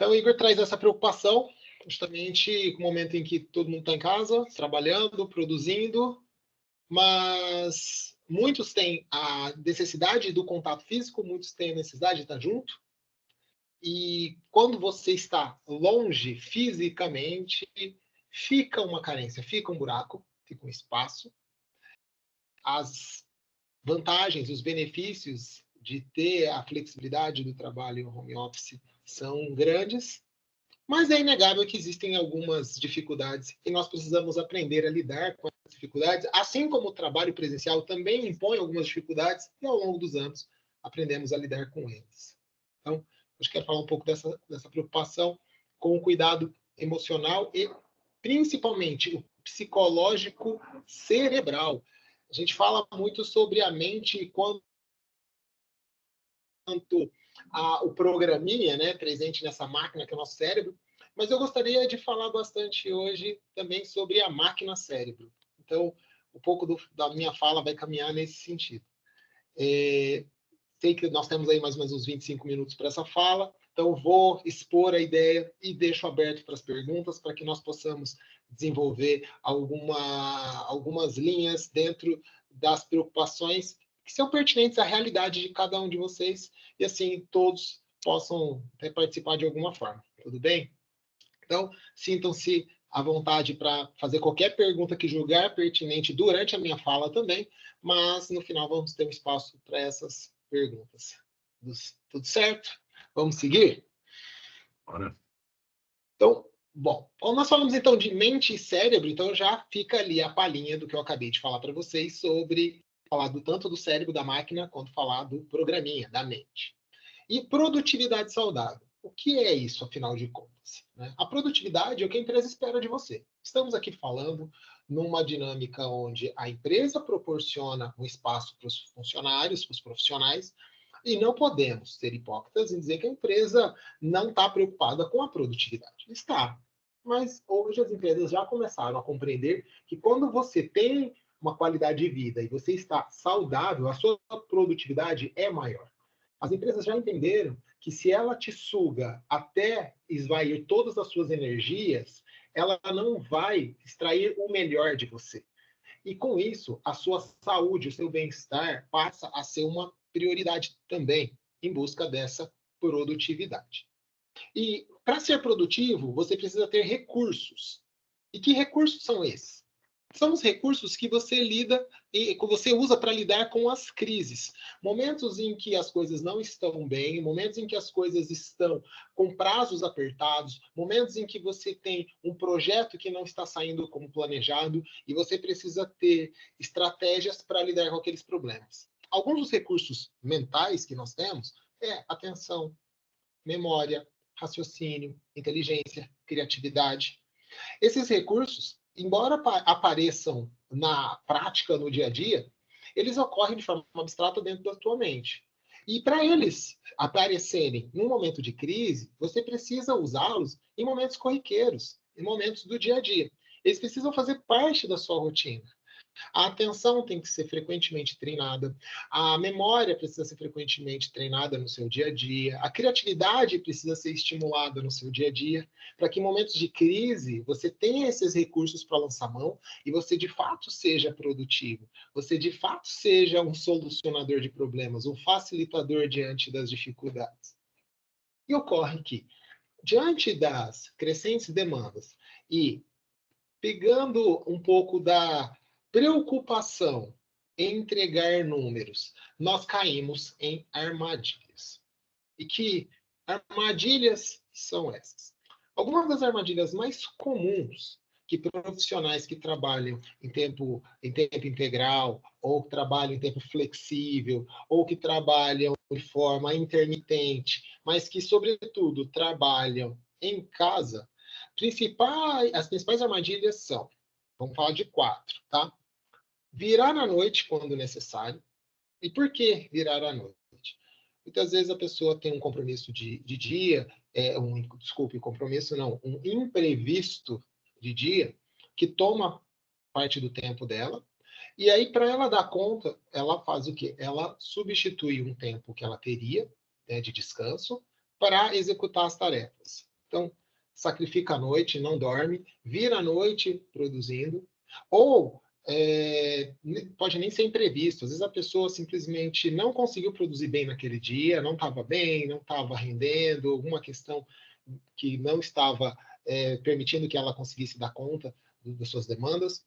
Então, o Igor traz essa preocupação, justamente no momento em que todo mundo está em casa, trabalhando, produzindo, mas muitos têm a necessidade do contato físico, muitos têm a necessidade de estar junto, e quando você está longe fisicamente, fica uma carência, fica um buraco, fica um espaço. As vantagens, os benefícios de ter a flexibilidade do trabalho home office são grandes, mas é inegável que existem algumas dificuldades e nós precisamos aprender a lidar com essas dificuldades, assim como o trabalho presencial também impõe algumas dificuldades e ao longo dos anos aprendemos a lidar com eles. Então, eu quero falar um pouco dessa preocupação com o cuidado emocional e principalmente o psicológico cerebral. A gente fala muito sobre a mente quanto o programinha, né, presente nessa máquina que é o nosso cérebro, mas eu gostaria de falar bastante hoje também sobre a máquina cérebro. Então, um pouco da minha fala vai caminhar nesse sentido. Sei que nós temos aí mais ou menos uns 25 minutos para essa fala, então vou expor a ideia e deixo aberto para as perguntas para que nós possamos desenvolver algumas linhas dentro das preocupações que são pertinentes à realidade de cada um de vocês e assim todos possam participar de alguma forma. Tudo bem? Então, sintam-se à vontade para fazer qualquer pergunta que julgar pertinente durante a minha fala também, mas no final vamos ter um espaço para essas perguntas. Tudo certo? Vamos seguir? Bora. Então, bom, quando nós falamos então de mente e cérebro, então já fica ali a palhinha do que eu acabei de falar para vocês sobre falar tanto do cérebro da máquina quanto falar do programinha, da mente. E produtividade saudável. O que é isso, afinal de contas? Né? A produtividade é o que a empresa espera de você. Estamos aqui falando numa dinâmica onde a empresa proporciona um espaço para os funcionários, para os profissionais, e não podemos ser hipócritas em dizer que a empresa não está preocupada com a produtividade. Está. Mas hoje as empresas já começaram a compreender que quando você tem uma qualidade de vida e você está saudável, a sua produtividade é maior. As empresas já entenderam que se ela te suga até esvair todas as suas energias, ela não vai extrair o melhor de você. E com isso, a sua saúde, o seu bem-estar passa a ser uma prioridade também, em busca dessa produtividade. E para ser produtivo, você precisa ter recursos. E que recursos são esses? São os recursos que você lida e que você usa para lidar com as crises. Momentos em que as coisas não estão bem, momentos em que as coisas estão com prazos apertados, momentos em que você tem um projeto que não está saindo como planejado e você precisa ter estratégias para lidar com aqueles problemas. Alguns dos recursos mentais que nós temos é atenção, memória, raciocínio, inteligência, criatividade. Esses recursos, embora apareçam na prática, no dia a dia, eles ocorrem de forma abstrata dentro da tua mente. E para eles aparecerem num momento de crise, você precisa usá-los em momentos corriqueiros, em momentos do dia a dia. Eles precisam fazer parte da sua rotina. A atenção tem que ser frequentemente treinada, a memória precisa ser frequentemente treinada no seu dia a dia, a criatividade precisa ser estimulada no seu dia a dia, para que em momentos de crise você tenha esses recursos para lançar mão e você de fato seja produtivo, você de fato seja um solucionador de problemas, um facilitador diante das dificuldades. E ocorre que, diante das crescentes demandas e pegando um pouco da preocupação em entregar números, nós caímos em armadilhas. E que armadilhas são essas? Algumas das armadilhas mais comuns que profissionais que trabalham em tempo integral, ou que trabalham em tempo flexível, ou que trabalham de forma intermitente, mas que, sobretudo, trabalham em casa, as principais armadilhas são, vamos falar de 4, tá? Virar à noite quando necessário. E por que virar à noite? Muitas vezes a pessoa tem um compromisso de dia, um imprevisto de dia, que toma parte do tempo dela, e aí para ela dar conta, ela faz o quê? Ela substitui um tempo que ela teria, né, de descanso, para executar as tarefas. Então, sacrifica a noite, não dorme, vira a noite produzindo, ou pode nem ser imprevisto. Às vezes a pessoa simplesmente não conseguiu produzir bem naquele dia, não estava bem, não estava rendendo, alguma questão que não estava permitindo que ela conseguisse dar conta das suas demandas.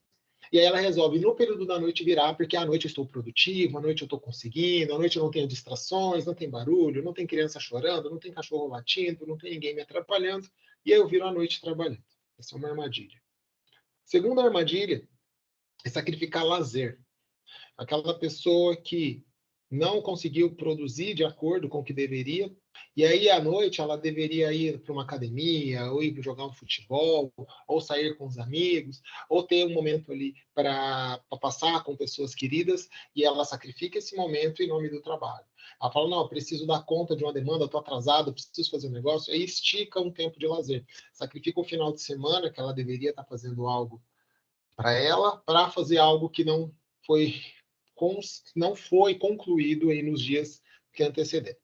E aí ela resolve, no período da noite, virar, porque à noite eu estou produtivo, à noite eu estou conseguindo, à noite eu não tenho distrações, não tem barulho, não tem criança chorando, não tem cachorro latindo, não tem ninguém me atrapalhando, e aí eu viro à noite trabalhando. Essa é uma armadilha. Segunda armadilha é sacrificar lazer. Aquela pessoa que não conseguiu produzir de acordo com o que deveria, e aí à noite ela deveria ir para uma academia, ou ir jogar um futebol, ou sair com os amigos, ou ter um momento ali para passar com pessoas queridas, e ela sacrifica esse momento em nome do trabalho. Ela fala, não, eu preciso dar conta de uma demanda, estou atrasado, preciso fazer um negócio, aí estica um tempo de lazer. Sacrifica um final de semana que ela deveria estar fazendo algo para ela, para fazer algo que foi não foi concluído aí nos dias que antecederam.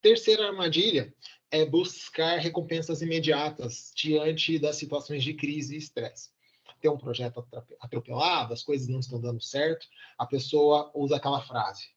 Terceira armadilha é buscar recompensas imediatas diante das situações de crise e estresse. Tem um projeto atropelado, as coisas não estão dando certo, a pessoa usa aquela frase,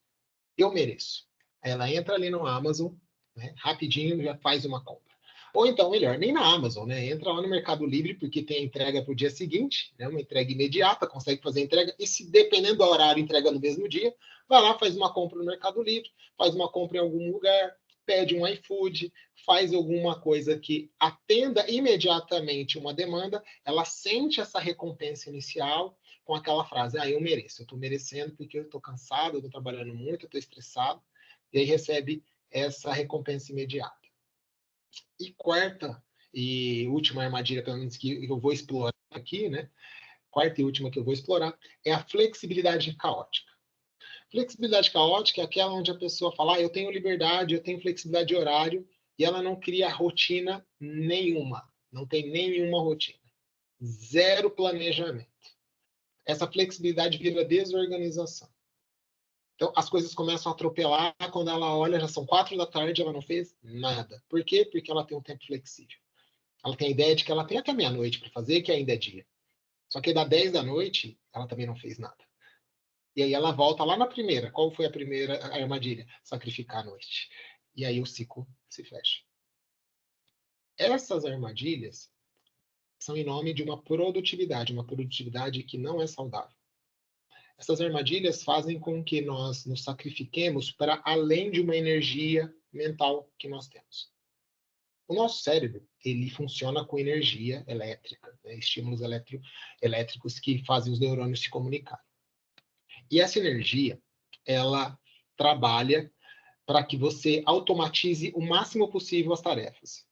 eu mereço. Ela entra ali no Amazon, né, rapidinho já faz uma compra. Ou então, melhor, nem na Amazon, né? Entra lá no Mercado Livre, porque tem entrega para o dia seguinte, né? Uma entrega imediata, consegue fazer a entrega, e se dependendo do horário, entrega no mesmo dia, vai lá, faz uma compra no Mercado Livre, faz uma compra em algum lugar, pede um iFood, faz alguma coisa que atenda imediatamente uma demanda, ela sente essa recompensa inicial com aquela frase, eu mereço, eu estou merecendo porque eu estou cansado, eu estou trabalhando muito, eu estou estressado, e aí recebe essa recompensa imediata. E quarta e última armadilha, pelo menos que eu vou explorar aqui, né? Quarta e última que eu vou explorar é a flexibilidade caótica. Flexibilidade caótica é aquela onde a pessoa fala, eu tenho liberdade, eu tenho flexibilidade de horário, e ela não cria rotina nenhuma, não tem nenhuma rotina. Zero planejamento. Essa flexibilidade vira desorganização. Então, as coisas começam a atropelar, quando ela olha, já são 4 da tarde, ela não fez nada. Por quê? Porque ela tem um tempo flexível. Ela tem a ideia de que ela tem até meia-noite para fazer, que ainda é dia. Só que da 10 da noite, ela também não fez nada. E aí ela volta lá na primeira. Qual foi a primeira armadilha? Sacrificar a noite. E aí o ciclo se fecha. Essas armadilhas são em nome de uma produtividade que não é saudável. Essas armadilhas fazem com que nós nos sacrifiquemos para além de uma energia mental que nós temos. O nosso cérebro, ele funciona com energia elétrica, né? Estímulos elétricos que fazem os neurônios se comunicarem. E essa energia, ela trabalha para que você automatize o máximo possível as tarefas.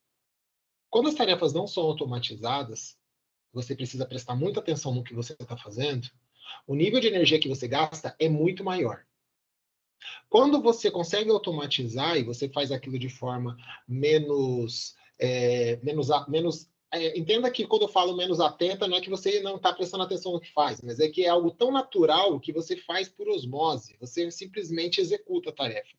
Quando as tarefas não são automatizadas, você precisa prestar muita atenção no que você está fazendo, o nível de energia que você gasta é muito maior. Quando você consegue automatizar e você faz aquilo de forma entenda que quando eu falo menos atenta, não é que você não está prestando atenção no que faz, mas é que é algo tão natural que você faz por osmose. Você simplesmente executa a tarefa,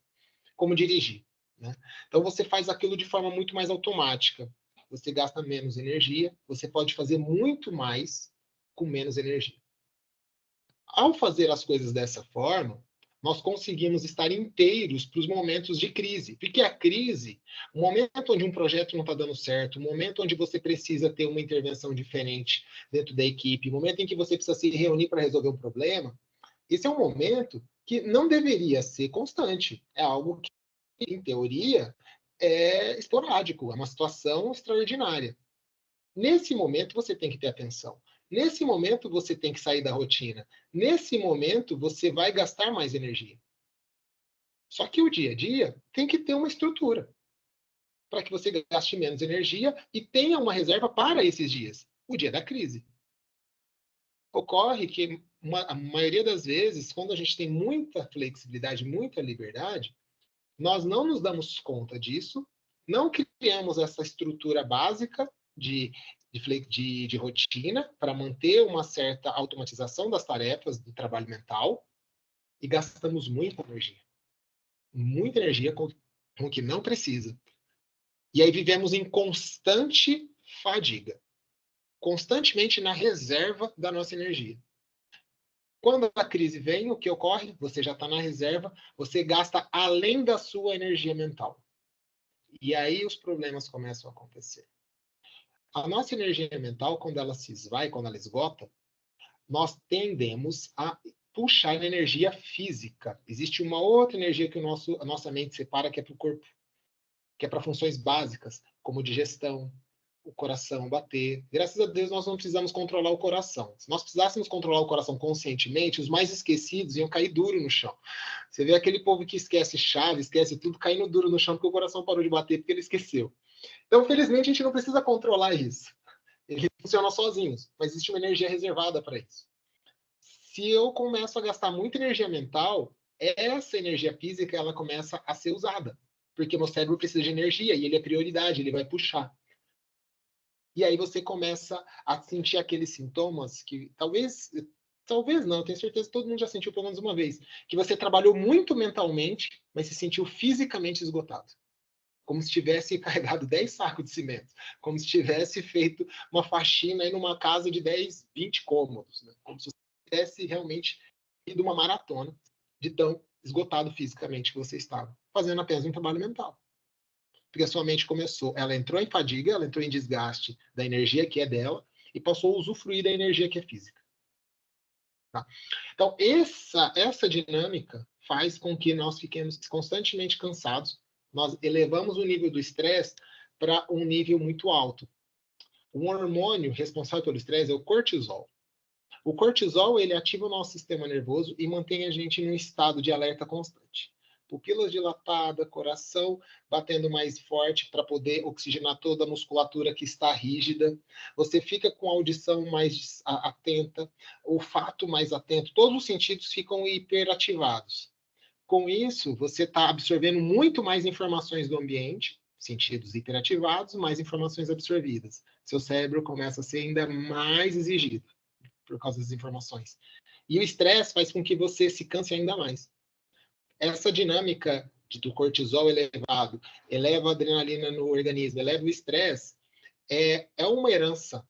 como dirigir, né? Então você faz aquilo de forma muito mais automática. Você gasta menos energia, você pode fazer muito mais com menos energia. Ao fazer as coisas dessa forma, nós conseguimos estar inteiros para os momentos de crise. Porque a crise, o momento onde um projeto não está dando certo, o momento onde você precisa ter uma intervenção diferente dentro da equipe, o momento em que você precisa se reunir para resolver um problema, esse é um momento que não deveria ser constante. É algo que, em teoria, é esporádico, é uma situação extraordinária. Nesse momento, você tem que ter atenção. Nesse momento, você tem que sair da rotina. Nesse momento, você vai gastar mais energia. Só que o dia a dia tem que ter uma estrutura para que você gaste menos energia e tenha uma reserva para esses dias, o dia da crise. Ocorre que a maioria das vezes, quando a gente tem muita flexibilidade, muita liberdade, nós não nos damos conta disso, não criamos essa estrutura básica de rotina para manter uma certa automatização das tarefas do trabalho mental e gastamos muita energia com o que não precisa. E aí vivemos em constante fadiga, constantemente na reserva da nossa energia. Quando a crise vem, o que ocorre? Você já está na reserva, você gasta além da sua energia mental. E aí os problemas começam a acontecer. A nossa energia mental, quando ela se esvai, quando ela esgota, nós tendemos a puxar energia física. Existe uma outra energia que a nossa mente separa, que é para o corpo, que é para funções básicas, como digestão, o coração bater. Graças a Deus, nós não precisamos controlar o coração. Se nós precisássemos controlar o coração conscientemente, os mais esquecidos iam cair duro no chão. Você vê aquele povo que esquece chave, esquece tudo, caindo duro no chão porque o coração parou de bater porque ele esqueceu. Então, felizmente, a gente não precisa controlar isso. Ele funciona sozinhos, mas existe uma energia reservada para isso. Se eu começo a gastar muita energia mental, essa energia física ela começa a ser usada, porque meu cérebro precisa de energia e ele é prioridade, ele vai puxar. E aí você começa a sentir aqueles sintomas que talvez não, tenho certeza que todo mundo já sentiu pelo menos uma vez, que você trabalhou muito mentalmente, mas se sentiu fisicamente esgotado. Como se tivesse carregado 10 sacos de cimento, como se tivesse feito uma faxina em uma casa de 10, 20 cômodos, né? Como se você tivesse realmente ido uma maratona de tão esgotado fisicamente que você estava, fazendo apenas um trabalho mental. Porque a sua mente começou, ela entrou em fadiga, ela entrou em desgaste da energia que é dela e passou a usufruir da energia que é física. Tá? Então, essa dinâmica faz com que nós fiquemos constantemente cansados, nós elevamos o nível do estresse para um nível muito alto. Um hormônio responsável pelo estresse é o cortisol. O cortisol, ele ativa o nosso sistema nervoso e mantém a gente em um estado de alerta constante. Pupilas dilatadas, coração batendo mais forte para poder oxigenar toda a musculatura que está rígida. Você fica com a audição mais atenta, olfato mais atento, todos os sentidos ficam hiperativados. Com isso, você está absorvendo muito mais informações do ambiente, sentidos hiperativados, mais informações absorvidas. Seu cérebro começa a ser ainda mais exigido por causa das informações. E o estresse faz com que você se canse ainda mais. Essa dinâmica do cortisol elevado, eleva a adrenalina no organismo, eleva o estresse, é uma herança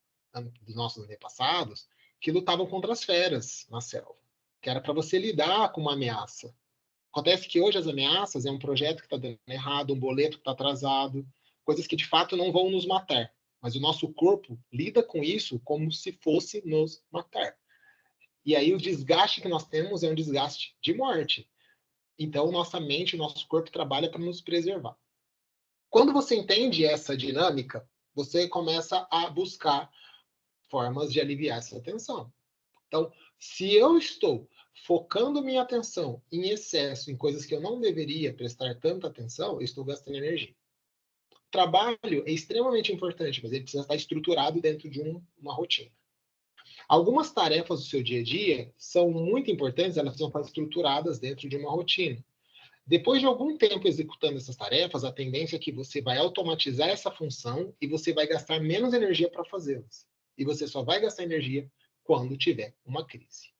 dos nossos antepassados que lutavam contra as feras na selva, que era para você lidar com uma ameaça. Acontece que hoje as ameaças é um projeto que está dando errado, um boleto que está atrasado, coisas que de fato não vão nos matar. Mas o nosso corpo lida com isso como se fosse nos matar. E aí o desgaste que nós temos é um desgaste de morte. Então, nossa mente, nosso corpo trabalha para nos preservar. Quando você entende essa dinâmica, você começa a buscar formas de aliviar essa tensão. Então, se eu estou focando minha atenção em excesso, em coisas que eu não deveria prestar tanta atenção, eu estou gastando energia. O trabalho é extremamente importante, mas ele precisa estar estruturado dentro de uma rotina. Algumas tarefas do seu dia a dia são muito importantes, elas precisam estar estruturadas dentro de uma rotina. Depois de algum tempo executando essas tarefas, a tendência é que você vai automatizar essa função e você vai gastar menos energia para fazê-las. E você só vai gastar energia quando tiver uma crise.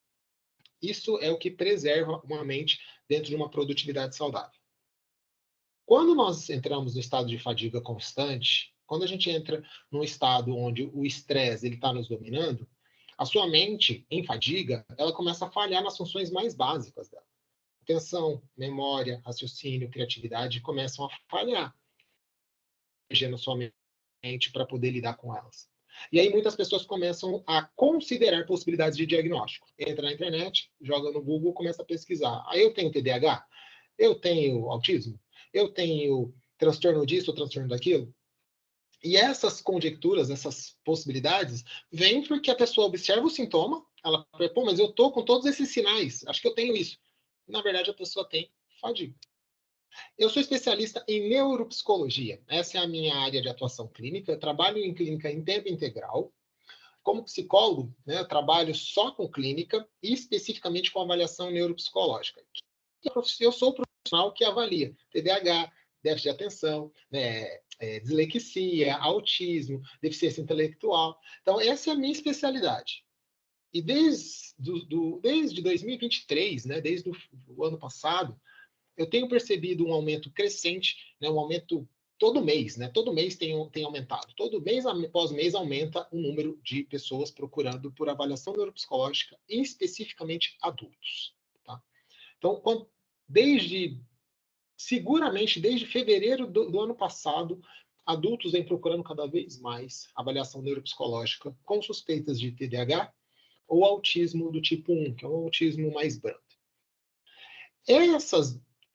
Isso é o que preserva uma mente dentro de uma produtividade saudável. Quando nós entramos no estado de fadiga constante, quando a gente entra num estado onde o estresse está nos dominando, a sua mente, em fadiga, ela começa a falhar nas funções mais básicas dela. Atenção, memória, raciocínio, criatividade começam a falhar na sua mente para poder lidar com elas. E aí muitas pessoas começam a considerar possibilidades de diagnóstico. Entra na internet, joga no Google, começa a pesquisar. Aí eu tenho TDAH? Eu tenho autismo? Eu tenho transtorno disso ou transtorno daquilo? E essas conjecturas, essas possibilidades, vêm porque a pessoa observa o sintoma, ela fala, pô, mas eu tô com todos esses sinais, acho que eu tenho isso. Na verdade, a pessoa tem fadiga. Eu sou especialista em neuropsicologia. Essa é a minha área de atuação clínica. Eu trabalho em clínica em tempo integral. Como psicólogo, né, eu trabalho só com clínica e especificamente com avaliação neuropsicológica. Eu sou o profissional que avalia TDAH, déficit de atenção, né, dislexia, autismo, deficiência intelectual. Então, essa é a minha especialidade. E desde 2023, né, desde o ano passado, eu tenho percebido um aumento crescente, né, um aumento todo mês, né? Todo mês tem aumentado. Todo mês após mês aumenta o número de pessoas procurando por avaliação neuropsicológica, e especificamente adultos. Tá? Então, seguramente desde fevereiro do ano passado, adultos vêm procurando cada vez mais avaliação neuropsicológica com suspeitas de TDAH ou autismo do tipo 1, que é um autismo mais brando.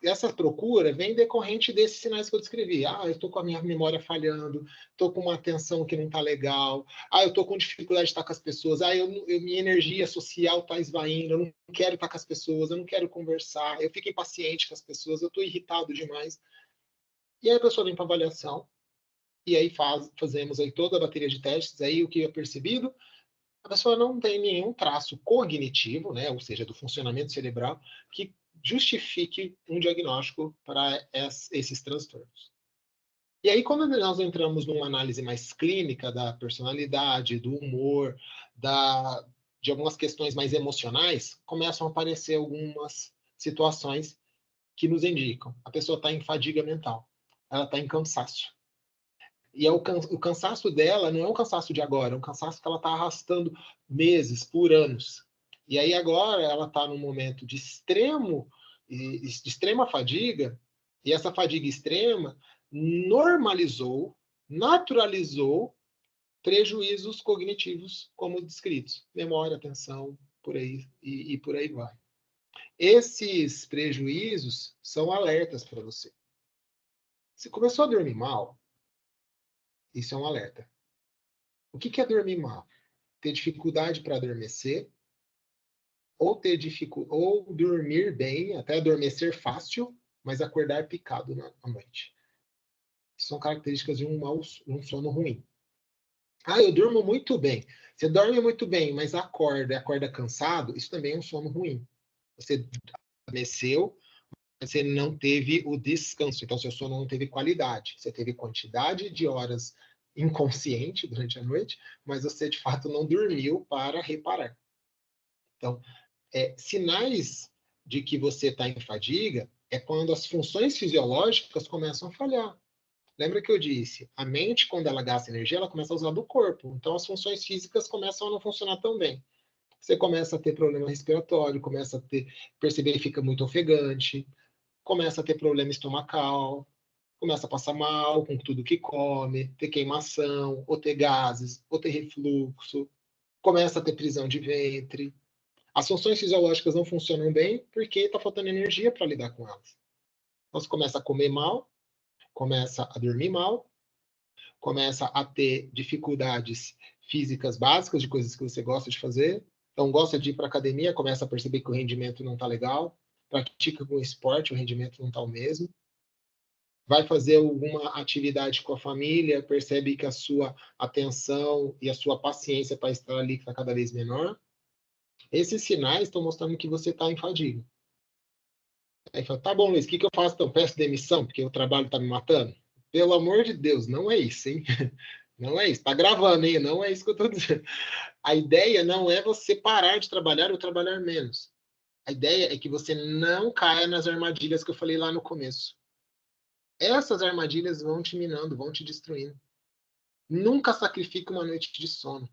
Essa procura vem decorrente desses sinais que eu descrevi. Eu estou com a minha memória falhando, estou com uma atenção que não está legal, eu estou com dificuldade de estar com as pessoas, minha energia social está esvaindo, eu não quero estar com as pessoas, eu não quero conversar, eu fico impaciente com as pessoas, eu estou irritado demais. E aí a pessoa vem para avaliação, e aí fazemos aí toda a bateria de testes, aí o que é percebido, a pessoa não tem nenhum traço cognitivo, né, ou seja, do funcionamento cerebral, que justifique um diagnóstico para esses transtornos. E aí, quando nós entramos numa análise mais clínica da personalidade, do humor, de algumas questões mais emocionais, começam a aparecer algumas situações que nos indicam. A pessoa está em fadiga mental, ela está em cansaço. E o cansaço dela não é um cansaço de agora, é um cansaço que ela está arrastando meses, por anos. E aí agora ela está num momento de extrema fadiga, e essa fadiga extrema normalizou, naturalizou prejuízos cognitivos como descritos, memória, atenção, por aí e por aí vai. Esses prejuízos são alertas para você. Se começou a dormir mal, isso é um alerta. O que é dormir mal? Ter dificuldade para adormecer, ou dormir bem, até adormecer fácil, mas acordar picado na noite. São características de um sono ruim. Eu durmo muito bem. Você dorme muito bem, mas acorda cansado, isso também é um sono ruim. Você adormeceu, mas você não teve o descanso, então seu sono não teve qualidade. Você teve quantidade de horas inconsciente durante a noite, mas você de fato não dormiu para reparar. Então, sinais de que você está em fadiga é quando as funções fisiológicas começam a falhar. Lembra que eu disse? A mente, quando ela gasta energia, ela começa a usar do corpo. Então, as funções físicas começam a não funcionar tão bem. Você começa a ter problema respiratório, começa a perceber que fica muito ofegante, começa a ter problema estomacal, começa a passar mal com tudo que come, ter queimação, ou ter gases, ou ter refluxo, começa a ter prisão de ventre. As funções fisiológicas não funcionam bem porque está faltando energia para lidar com elas. Então, você começa a comer mal, começa a dormir mal, começa a ter dificuldades físicas básicas de coisas que você gosta de fazer. Então, gosta de ir para academia, começa a perceber que o rendimento não está legal. Pratica algum esporte, o rendimento não está o mesmo. Vai fazer alguma atividade com a família, percebe que a sua atenção e a sua paciência para estar ali está cada vez menor. Esses sinais estão mostrando que você está em fadiga. Aí fala, tá bom, Luiz, o que eu faço então? Peço demissão porque o trabalho está me matando? Pelo amor de Deus, não é isso, hein? Não é isso. Tá gravando, hein? Não é isso que eu estou dizendo. A ideia não é você parar de trabalhar ou trabalhar menos. A ideia é que você não caia nas armadilhas que eu falei lá no começo. Essas armadilhas vão te minando, vão te destruindo. Nunca sacrifique uma noite de sono.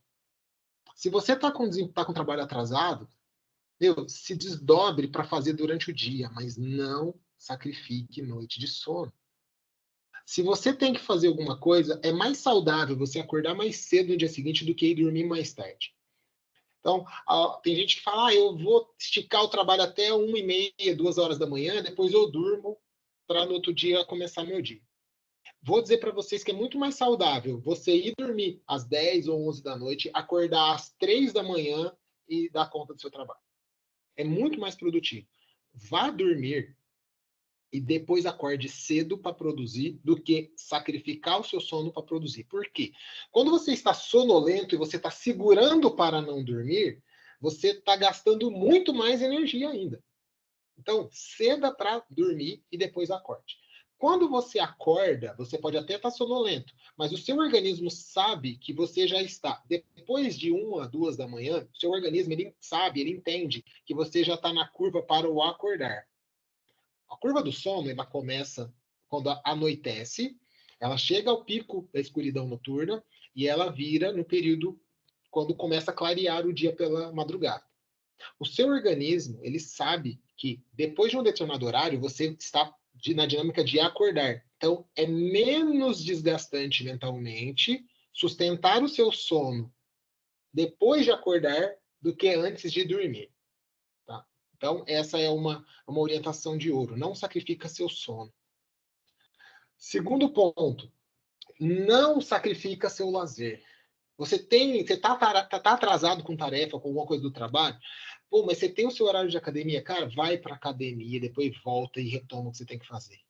Se você está com trabalho atrasado, se desdobre para fazer durante o dia, mas não sacrifique noite de sono. Se você tem que fazer alguma coisa, é mais saudável você acordar mais cedo no dia seguinte do que ir dormir mais tarde. Então, tem gente que fala, eu vou esticar o trabalho até 1h30, 2 horas da manhã, depois eu durmo para no outro dia começar meu dia. Vou dizer para vocês que é muito mais saudável você ir dormir às 10 ou 11 da noite, acordar às 3 da manhã e dar conta do seu trabalho. É muito mais produtivo. Vá dormir e depois acorde cedo para produzir do que sacrificar o seu sono para produzir. Por quê? Quando você está sonolento e você está segurando para não dormir, você está gastando muito mais energia ainda. Então, ceda para dormir e depois acorde. Quando você acorda, você pode até estar sonolento, mas o seu organismo sabe que você já está. Depois de 1 a 2 da manhã, o seu organismo ele sabe, ele entende que você já está na curva para o acordar. A curva do sono ela começa quando anoitece Ela chega ao pico da escuridão noturna e ela vira no período quando começa a clarear o dia pela madrugada. O seu organismo, ele sabe que depois de um determinado horário, você está na dinâmica de acordar. Então, é menos desgastante mentalmente sustentar o seu sono depois de acordar do que antes de dormir. Tá? Então, essa é uma orientação de ouro. Não sacrifica seu sono. Segundo ponto, não sacrifica seu lazer. Você está atrasado com tarefa, com alguma coisa do trabalho, pô, mas você tem o seu horário de academia, cara, vai para academia, depois volta e retoma o que você tem que fazer.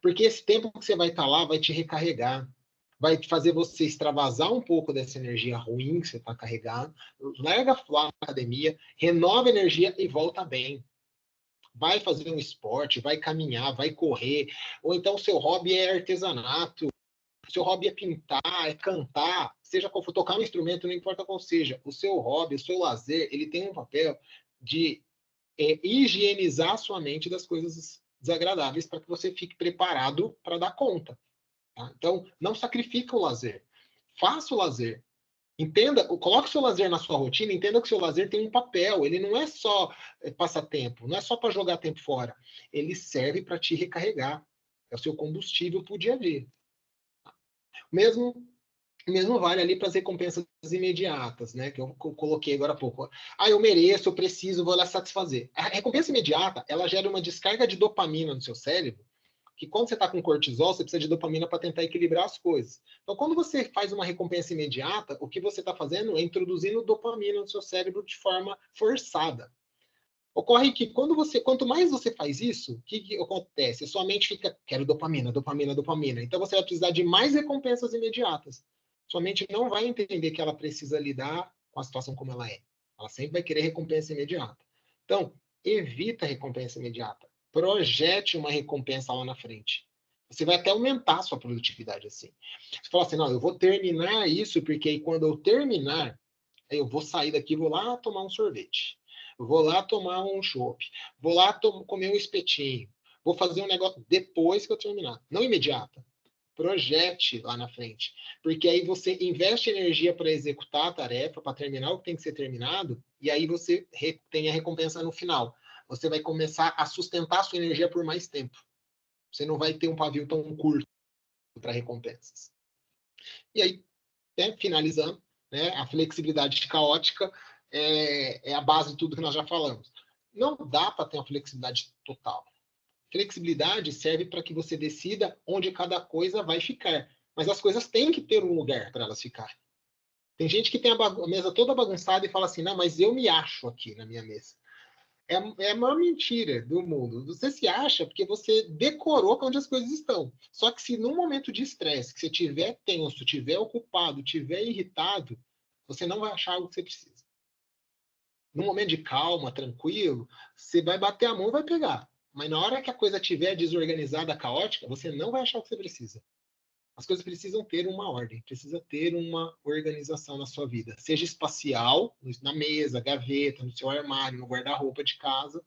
Porque esse tempo que você vai estar lá vai te recarregar, vai fazer você extravasar um pouco dessa energia ruim que você está carregando, larga lá na academia, renova a energia e volta bem. Vai fazer um esporte, vai caminhar, vai correr, ou então o seu hobby é artesanato, o seu hobby é pintar, é cantar, seja qual for, tocar um instrumento, não importa qual seja. O seu hobby, o seu lazer, ele tem um papel de higienizar a sua mente das coisas desagradáveis para que você fique preparado para dar conta. Tá? Então, não sacrifica o lazer. Faça o lazer. Entenda, coloque o seu lazer na sua rotina, entenda que o seu lazer tem um papel, ele não é só passatempo, não é só para jogar tempo fora. Ele serve para te recarregar. É o seu combustível para o dia a dia. Mesmo vale ali para as recompensas imediatas, né? Que eu coloquei agora há pouco. Ah, eu mereço, eu preciso, vou lá satisfazer. A recompensa imediata, ela gera uma descarga de dopamina no seu cérebro, que quando você está com cortisol, você precisa de dopamina para tentar equilibrar as coisas. Então, quando você faz uma recompensa imediata, o que você está fazendo é introduzindo dopamina no seu cérebro de forma forçada. Ocorre que quanto mais você faz isso, o que acontece? A sua mente fica, quero dopamina, dopamina, dopamina. Então você vai precisar de mais recompensas imediatas. Sua mente não vai entender que ela precisa lidar com a situação como ela é. Ela sempre vai querer recompensa imediata. Então, evita a recompensa imediata. Projete uma recompensa lá na frente. Você vai até aumentar a sua produtividade assim. Você fala assim, não, eu vou terminar isso, porque aí quando eu terminar, eu vou sair daqui, vou lá tomar um sorvete. Vou lá tomar um chopp. Vou lá comer um espetinho. Vou fazer um negócio depois que eu terminar. Não imediata. Projete lá na frente. Porque aí você investe energia para executar a tarefa, para terminar o que tem que ser terminado, e aí você tem a recompensa no final. Você vai começar a sustentar a sua energia por mais tempo. Você não vai ter um pavio tão curto para recompensas. E aí, né, finalizando, né, a flexibilidade caótica é a base de tudo que nós já falamos. Não dá para ter uma flexibilidade total. Flexibilidade serve para que você decida onde cada coisa vai ficar. Mas as coisas têm que ter um lugar para elas ficarem. Tem gente que tem a mesa toda bagunçada e fala assim, não, mas eu me acho aqui na minha mesa. É a maior mentira do mundo. Você se acha porque você decorou para onde as coisas estão. Só que se num momento de estresse, que você estiver tenso, estiver ocupado, estiver irritado, você não vai achar algo que você precisa. Num momento de calma, tranquilo, você vai bater a mão e vai pegar. Mas na hora que a coisa estiver desorganizada, caótica, você não vai achar o que você precisa. As coisas precisam ter uma ordem, precisa ter uma organização na sua vida. Seja espacial, na mesa, gaveta, no seu armário, no guarda-roupa de casa,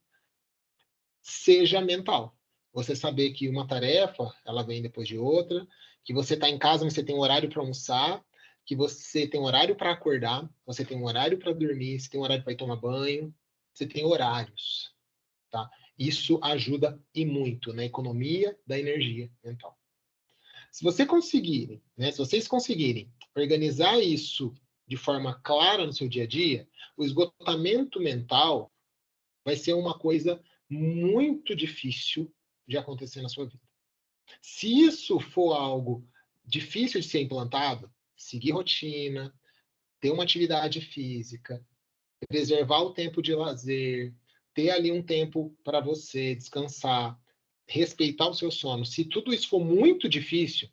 seja mental. Você saber que uma tarefa, ela vem depois de outra, que você está em casa, mas você tem um horário para almoçar, que você tem um horário para acordar, você tem um horário para dormir, você tem um horário para ir tomar banho, você tem horários, tá? Isso ajuda e muito na economia da energia mental. Se você conseguir, né, se vocês conseguirem organizar isso de forma clara no seu dia a dia, o esgotamento mental vai ser uma coisa muito difícil de acontecer na sua vida. Se isso for algo difícil de ser implantado, seguir rotina, ter uma atividade física, preservar o tempo de lazer, ter ali um tempo para você descansar, respeitar o seu sono. Se tudo isso for muito difícil,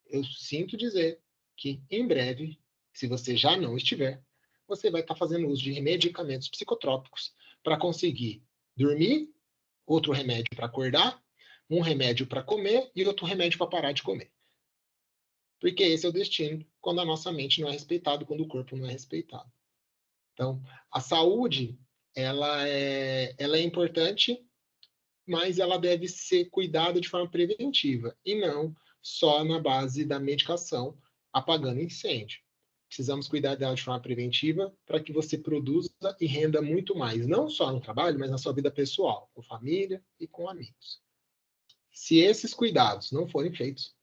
eu sinto dizer que em breve, se você já não estiver, você vai estar fazendo uso de medicamentos psicotrópicos para conseguir dormir, outro remédio para acordar, um remédio para comer e outro remédio para parar de comer. Porque esse é o destino quando a nossa mente não é respeitada, quando o corpo não é respeitado. Então, a saúde, ela é importante, mas ela deve ser cuidada de forma preventiva e não só na base da medicação, apagando incêndio. Precisamos cuidar dela de forma preventiva para que você produza e renda muito mais, não só no trabalho, mas na sua vida pessoal, com família e com amigos. Se esses cuidados não forem feitos,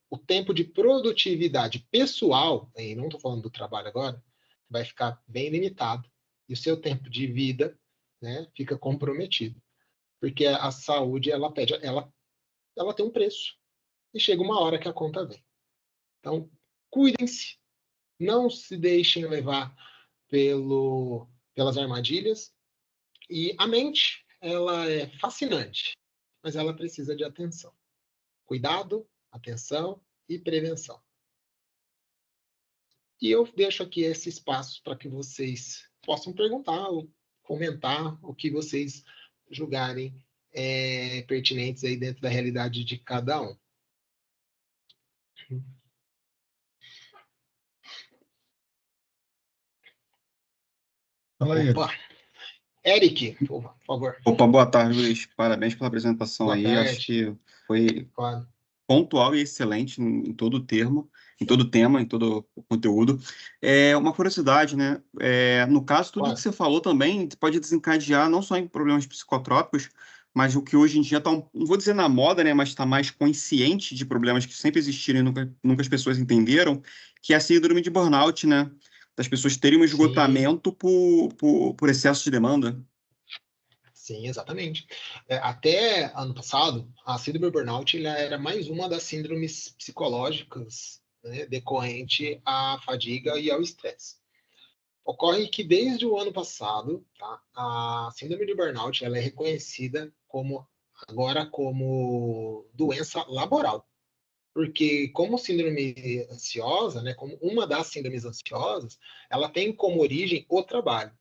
o tempo de produtividade pessoal, e não estou falando do trabalho agora, vai ficar bem limitado. E o seu tempo de vida, né, fica comprometido. Porque a saúde, ela tem um preço. E chega uma hora que a conta vem. Então, cuidem-se. Não se deixem levar pelas armadilhas. E a mente, ela é fascinante, mas ela precisa de atenção. Cuidado, atenção e prevenção. E eu deixo aqui esse espaço para que vocês possam perguntar ou comentar o que vocês julgarem pertinentes aí dentro da realidade de cada um. Fala aí. Opa! Eric, por favor. Opa, boa tarde, Luiz. Parabéns pela apresentação Boa aí. tarde. Acho que foi Claro. pontual e excelente em todo o termo, em todo o tema, em todo o conteúdo. Uma curiosidade, né? No caso, tudo Claro. que você falou também pode desencadear não só em problemas psicotrópicos, mas o que hoje em dia está, não vou dizer na moda, né? Mas está mais consciente de problemas que sempre existiram e nunca as pessoas entenderam, que é a síndrome de burnout, né? Das pessoas terem um esgotamento por excesso de demanda. Sim, exatamente. Até ano passado, a síndrome burnout era mais uma das síndromes psicológicas, né, decorrente à fadiga e ao estresse. Ocorre que desde o ano passado, tá, a síndrome de burnout ela é reconhecida agora como doença laboral. Porque como síndrome ansiosa, né, como uma das síndromes ansiosas, ela tem como origem o trabalho.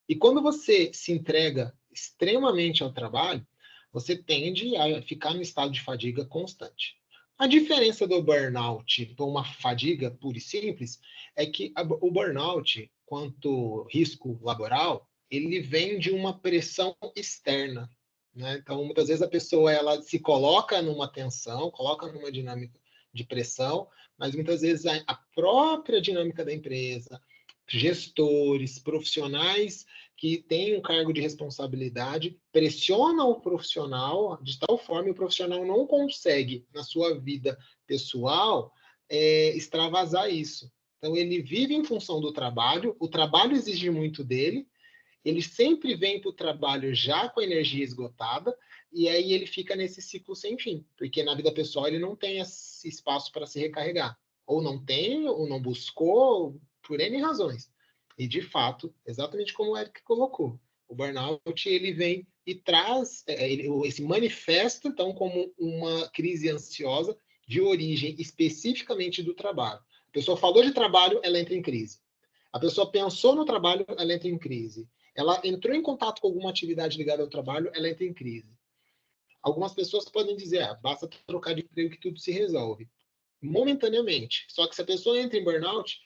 E quando você se entrega extremamente ao trabalho, você tende a ficar no estado de fadiga constante. A diferença do burnout para uma fadiga pura e simples é que o burnout, quanto risco laboral, ele vem de uma pressão externa, né? Então, muitas vezes a pessoa ela se coloca numa tensão, coloca numa dinâmica de pressão, mas muitas vezes a própria dinâmica da empresa, gestores, profissionais que têm um cargo de responsabilidade pressionam o profissional de tal forma que o profissional não consegue, na sua vida pessoal, extravasar isso. Então, ele vive em função do trabalho, o trabalho exige muito dele, ele sempre vem para o trabalho já com a energia esgotada, e aí ele fica nesse ciclo sem fim, porque na vida pessoal ele não tem esse espaço para se recarregar. Ou não tem, ou não buscou, por N razões. E, de fato, exatamente como o Eric colocou, o burnout ele vem e traz, ele se manifesta, então, como uma crise ansiosa de origem especificamente do trabalho. A pessoa falou de trabalho, ela entra em crise. A pessoa pensou no trabalho, ela entra em crise. Ela entrou em contato com alguma atividade ligada ao trabalho, ela entra em crise. Algumas pessoas podem dizer, basta trocar de emprego que tudo se resolve. Momentaneamente. Só que se a pessoa entra em burnout,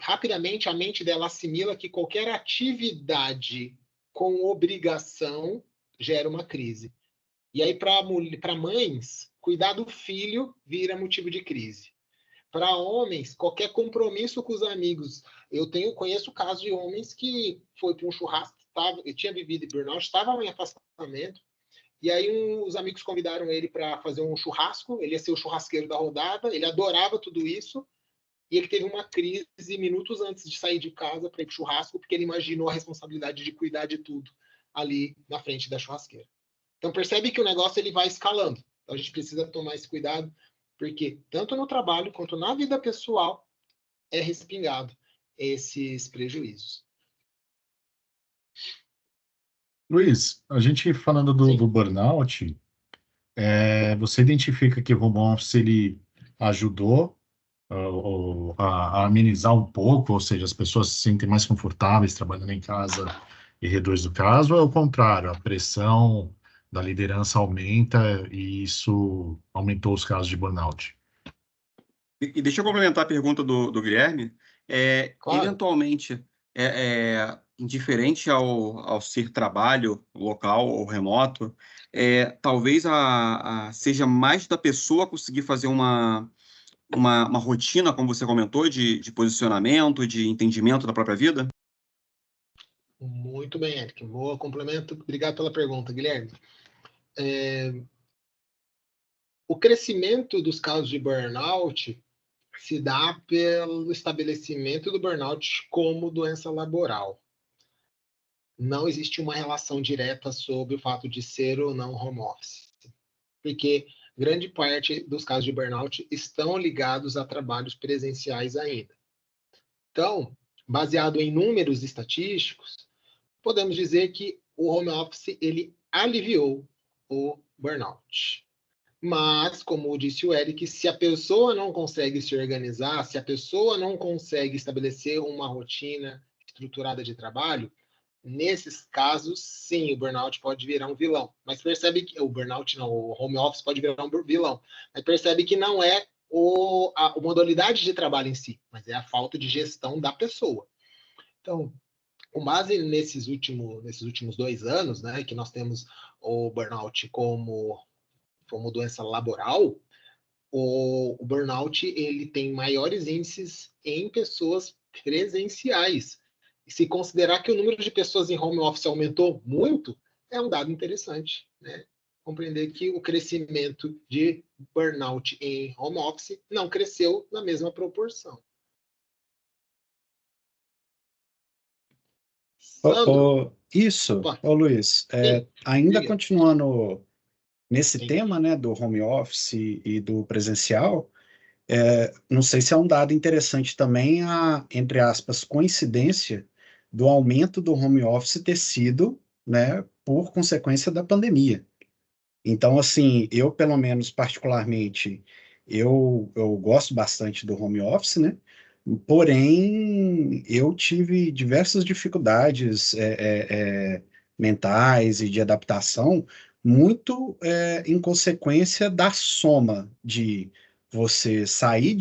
rapidamente a mente dela assimila que qualquer atividade com obrigação gera uma crise. E aí, para mães, cuidar do filho vira motivo de crise. Para homens, qualquer compromisso com os amigos. Conheço casos de homens que foi para um churrasco, tinha vivido burnout, estava em afastamento, e aí os amigos convidaram ele para fazer um churrasco, ele ia ser o churrasqueiro da rodada, ele adorava tudo isso, e ele teve uma crise minutos antes de sair de casa para ir para o churrasco, porque ele imaginou a responsabilidade de cuidar de tudo ali na frente da churrasqueira. Então percebe que o negócio ele vai escalando. Então a gente precisa tomar esse cuidado, porque tanto no trabalho quanto na vida pessoal é respingado esses prejuízos. Luiz, a gente falando do burnout, você identifica que o home office ele ajudou a amenizar um pouco, ou seja, as pessoas se sentem mais confortáveis trabalhando em casa e reduz o caso, ou é o contrário, a pressão da liderança aumenta e isso aumentou os casos de burnout? E deixa eu complementar a pergunta do Guilherme. Claro. Eventualmente, indiferente ao ser trabalho local ou remoto, talvez seja mais da pessoa conseguir fazer uma rotina, como você comentou, de posicionamento, de entendimento da própria vida? Muito bem, Eric. Boa complemento. Obrigado pela pergunta, Guilherme. O crescimento dos casos de burnout se dá pelo estabelecimento do burnout como doença laboral. Não existe uma relação direta sobre o fato de ser ou não home office, porque grande parte dos casos de burnout estão ligados a trabalhos presenciais ainda. Então, baseado em números estatísticos, podemos dizer que o home office ele aliviou o burnout. Mas, como disse o Eric, se a pessoa não consegue se organizar, se a pessoa não consegue estabelecer uma rotina estruturada de trabalho, nesses casos, sim, o burnout pode virar um vilão. Mas percebe que o burnout não, o home office pode virar um vilão. Mas percebe que não é a modalidade de trabalho em si, mas é a falta de gestão da pessoa. Então, com base nesses últimos 2 anos, né, que nós temos o burnout como doença laboral, o burnout ele tem maiores índices em pessoas presenciais. E se considerar que o número de pessoas em home office aumentou muito, é um dado interessante, né? Compreender que o crescimento de burnout em home office não cresceu na mesma proporção. Isso, Opa, Luiz, sim, ainda diga. continuando nesse Sim. tema, né, do home office e do presencial, não sei se é um dado interessante também entre aspas, coincidência do aumento do home office ter sido, né, por consequência da pandemia. Então, assim, eu, pelo menos, particularmente, eu gosto bastante do home office, né? Porém, eu tive diversas dificuldades mentais e de adaptação, muito em consequência da soma de você sair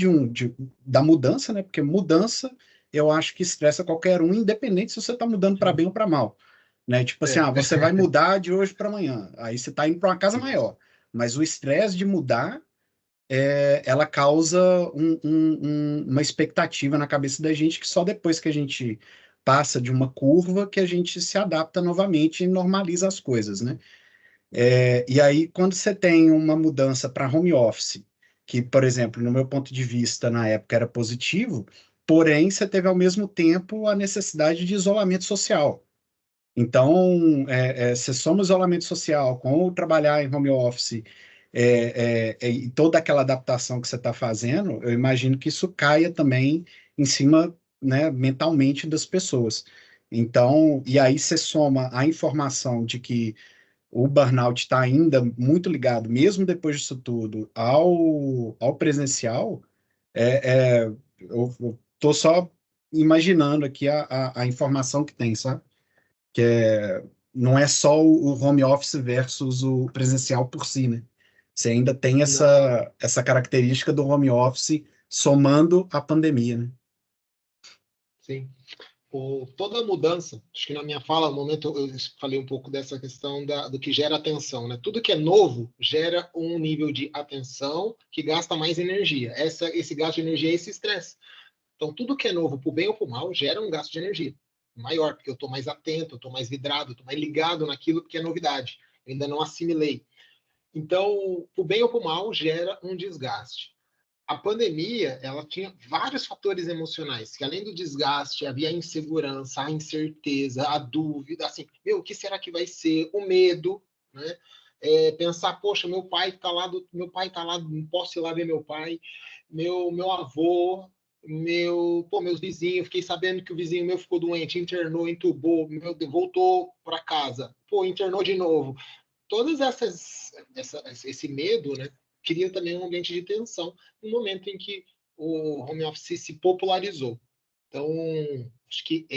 da mudança, né? Porque mudança, eu acho que estressa qualquer um, independente se você está mudando para bem ou para mal. Né? Tipo assim, você vai mudar de hoje para amanhã, aí você está indo para uma casa maior, mas o estresse de mudar, ela causa uma expectativa na cabeça da gente que só depois que a gente passa de uma curva que a gente se adapta novamente e normaliza as coisas, né? E aí, quando você tem uma mudança para home office, que, por exemplo, no meu ponto de vista, na época era positivo, porém, você teve ao mesmo tempo a necessidade de isolamento social. Então, se soma o isolamento social com o trabalhar em home office e toda aquela adaptação que você está fazendo, eu imagino que isso caia também em cima, né, mentalmente das pessoas. Então, e aí você soma a informação de que o burnout está ainda muito ligado, mesmo depois disso tudo, ao presencial, eu estou só imaginando aqui a informação que tem, sabe? Que não é só o home office versus o presencial por si, né? Você ainda tem essa característica do home office somando a pandemia, né? Sim. Toda mudança, acho que na minha fala, no momento eu falei um pouco dessa questão do que gera atenção, né? Tudo que é novo gera um nível de atenção que gasta mais energia. Esse gasto de energia é esse estresse. Então, tudo que é novo, por bem ou por mal, gera um gasto de energia maior, porque eu estou mais atento, eu estou mais vidrado, estou mais ligado naquilo que é novidade. Eu ainda não assimilei. Então, por bem ou por mal, gera um desgaste. A pandemia, ela tinha vários fatores emocionais, que além do desgaste, havia a insegurança, a incerteza, a dúvida, assim, o que será que vai ser? O medo, né? Pensar, poxa, meu pai tá lá, não posso ir lá ver meu pai, meu avô, meus vizinhos, fiquei sabendo que o vizinho meu ficou doente, internou, entubou, voltou para casa, internou de novo. Todas esse medo, né, cria também um ambiente de tensão no momento em que o home office se popularizou. Então, acho que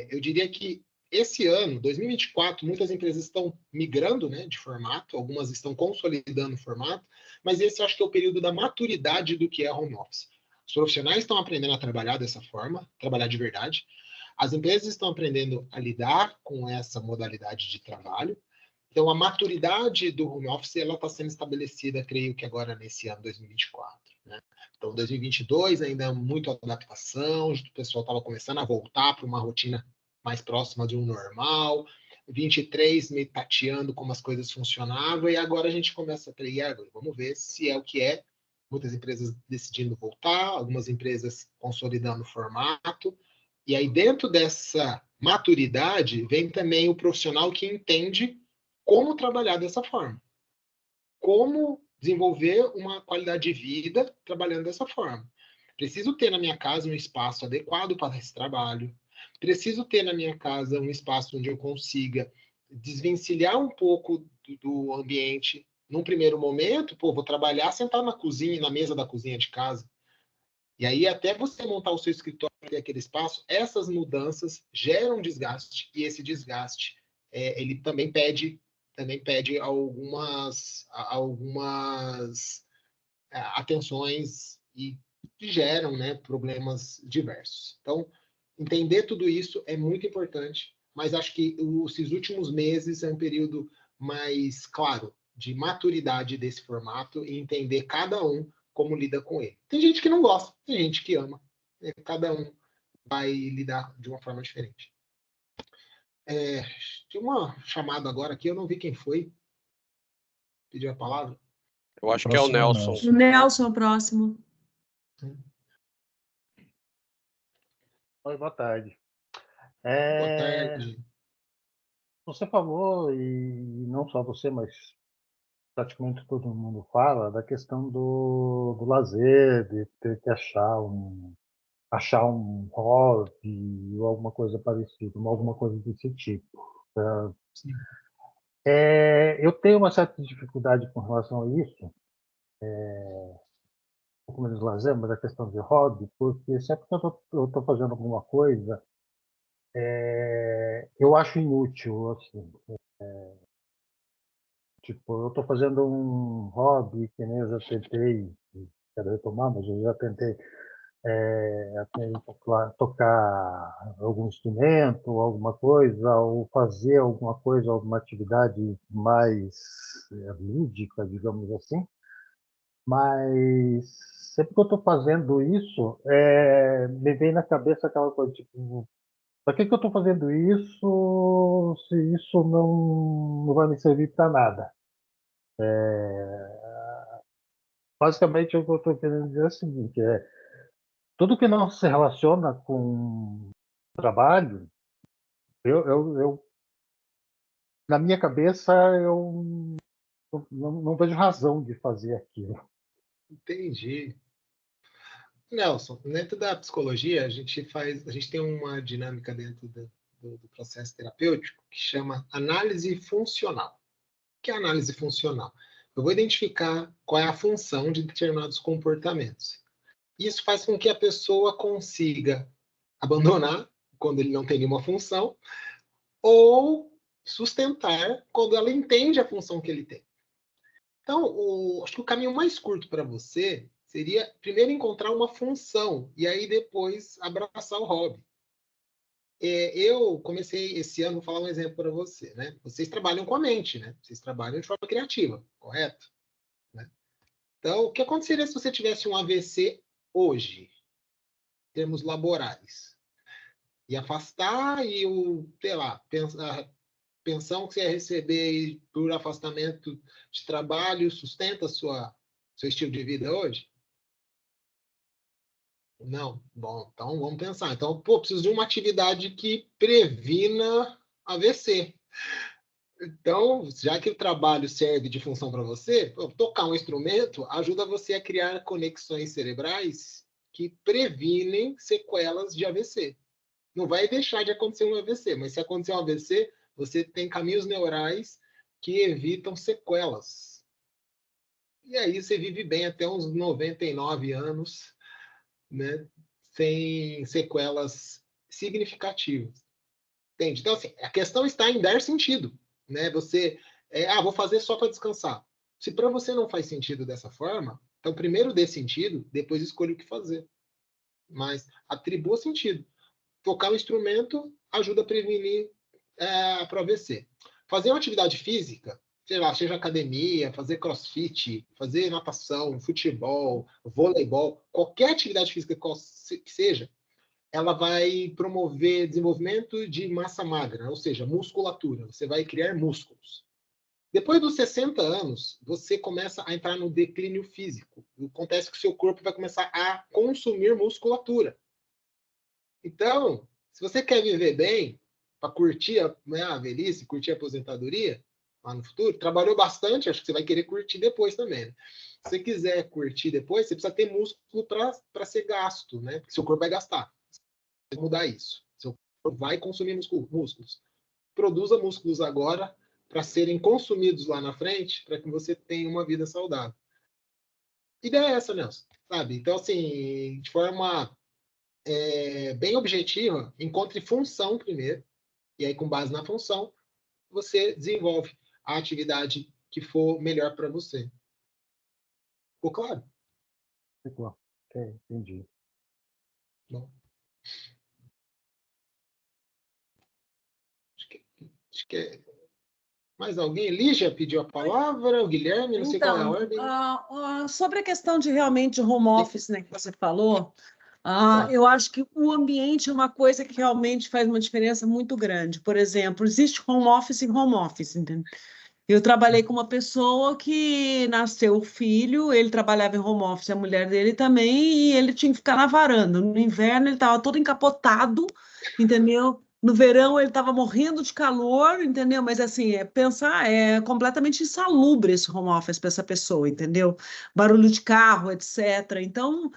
eu diria que esse ano, 2024, muitas empresas estão migrando, né, de formato, algumas estão consolidando o formato, mas esse acho que é o período da maturidade do que é home office. Os profissionais estão aprendendo a trabalhar dessa forma, trabalhar de verdade. As empresas estão aprendendo a lidar com essa modalidade de trabalho. Então, a maturidade do home office ela está sendo estabelecida, creio que agora nesse ano 2024. Né? Então, 2022 ainda é muito adaptação, o pessoal estava começando a voltar para uma rotina mais próxima de um normal. 23 meio tateando como as coisas funcionavam, e agora a gente começa a treinar, vamos ver se é o que é. Muitas empresas decidindo voltar, algumas empresas consolidando o formato, e aí dentro dessa maturidade vem também o profissional que entende como trabalhar dessa forma, como desenvolver uma qualidade de vida trabalhando dessa forma. Preciso ter na minha casa um espaço adequado para esse trabalho, preciso ter na minha casa um espaço onde eu consiga desvencilhar um pouco do ambiente. Num primeiro momento, vou trabalhar sentado na cozinha, na mesa da cozinha de casa. E aí, até você montar o seu escritório e aquele espaço, essas mudanças geram desgaste, e esse desgaste, ele também pede algumas atenções e geram, né, problemas diversos. Então, entender tudo isso é muito importante, mas acho que esses últimos meses é um período mais claro de maturidade desse formato e entender cada um como lida com ele. Tem gente que não gosta, tem gente que ama. Né? Cada um vai lidar de uma forma diferente. Tem uma chamada agora aqui, eu não vi quem foi. Pediu a palavra? Eu acho que é o Nelson. O Nelson é o próximo. Oi, boa tarde. Boa tarde. Você falou, e não só você, mas praticamente todo mundo fala, da questão do lazer, de ter que achar um hobby ou alguma coisa parecida, alguma coisa desse tipo. Eu tenho uma certa dificuldade com relação a isso, um pouco menos lazer, mas a questão de hobby, porque sempre que eu estou fazendo alguma coisa, eu acho inútil, assim. Tipo, eu estou fazendo um hobby que nem eu já tentei, quero retomar, mas eu já tentei tocar algum instrumento, alguma coisa, ou fazer alguma coisa, alguma atividade mais lúdica, digamos assim. Mas sempre que eu estou fazendo isso, me vem na cabeça aquela coisa, tipo, para que eu estou fazendo isso se isso não vai me servir para nada? Basicamente, o que eu estou querendo dizer é o seguinte, tudo que não se relaciona com trabalho, na minha cabeça, eu não vejo razão de fazer aquilo. Entendi. Nelson, dentro da psicologia, a gente tem uma dinâmica dentro do processo terapêutico que chama análise funcional. O que é análise funcional? Eu vou identificar qual é a função de determinados comportamentos. Isso faz com que a pessoa consiga abandonar quando ele não tem nenhuma função ou sustentar quando ela entende a função que ele tem. Então, acho que o caminho mais curto para você seria primeiro encontrar uma função e aí depois abraçar o hobby. Eu comecei esse ano, vou falar um exemplo para você, né? Vocês trabalham com a mente, né? Vocês trabalham de forma criativa, correto? Né? Então, o que aconteceria se você tivesse um AVC hoje, em termos laborais? E afastar e sei lá, a pensão que você ia receber por afastamento de trabalho sustenta seu estilo de vida hoje? Não. Bom, então vamos pensar. Então, preciso de uma atividade que previna AVC. Então, já que o trabalho serve de função para você, tocar um instrumento ajuda você a criar conexões cerebrais que previnem sequelas de AVC. Não vai deixar de acontecer um AVC, mas se acontecer um AVC, você tem caminhos neurais que evitam sequelas. E aí você vive bem até uns 99 anos, né, sem sequelas significativas. Entende? Então, assim, a questão está em dar sentido. Né? Você, vou fazer só para descansar. Se para você não faz sentido dessa forma, então primeiro dê sentido, depois escolha o que fazer. Mas atribua sentido. tocar o instrumento ajuda a prevenir para o AVC. Fazer uma atividade física, sei lá, seja academia, fazer crossfit, fazer natação, futebol, voleibol, qualquer atividade física que seja, ela vai promover desenvolvimento de massa magra, ou seja, musculatura. Você vai criar músculos. Depois dos 60 anos, você começa a entrar no declínio físico. Acontece que o seu corpo vai começar a consumir musculatura. Então, se você quer viver bem, para curtir a velhice, curtir a aposentadoria, lá no futuro, trabalhou bastante, acho que você vai querer curtir depois também. Né? Se você quiser curtir depois, você precisa ter músculo para ser gasto, né? Porque seu corpo vai gastar. Você vai mudar isso. Seu corpo vai consumir músculos. Produza músculos agora para serem consumidos lá na frente, para que você tenha uma vida saudável. A ideia é essa, Nelson. Sabe? Então, assim, de forma bem objetiva, encontre função primeiro, e aí, com base na função, você desenvolve a atividade que for melhor para você. Ficou claro? Ficou. Ok, entendi. Bom. Acho que mais alguém? Lígia pediu a palavra, o Guilherme, não sei qual é a ordem. Sobre a questão de realmente home office, né, que você falou, eu acho que o ambiente é uma coisa que realmente faz uma diferença muito grande. Por exemplo, existe home office e home office, entendeu? Eu trabalhei com uma pessoa que nasceu o filho, ele trabalhava em home office, a mulher dele também, e ele tinha que ficar na varanda. No inverno ele estava todo encapotado, entendeu? No verão ele estava morrendo de calor, entendeu? Mas assim, pensar é completamente insalubre esse home office para essa pessoa, entendeu? Barulho de carro, etc. Então,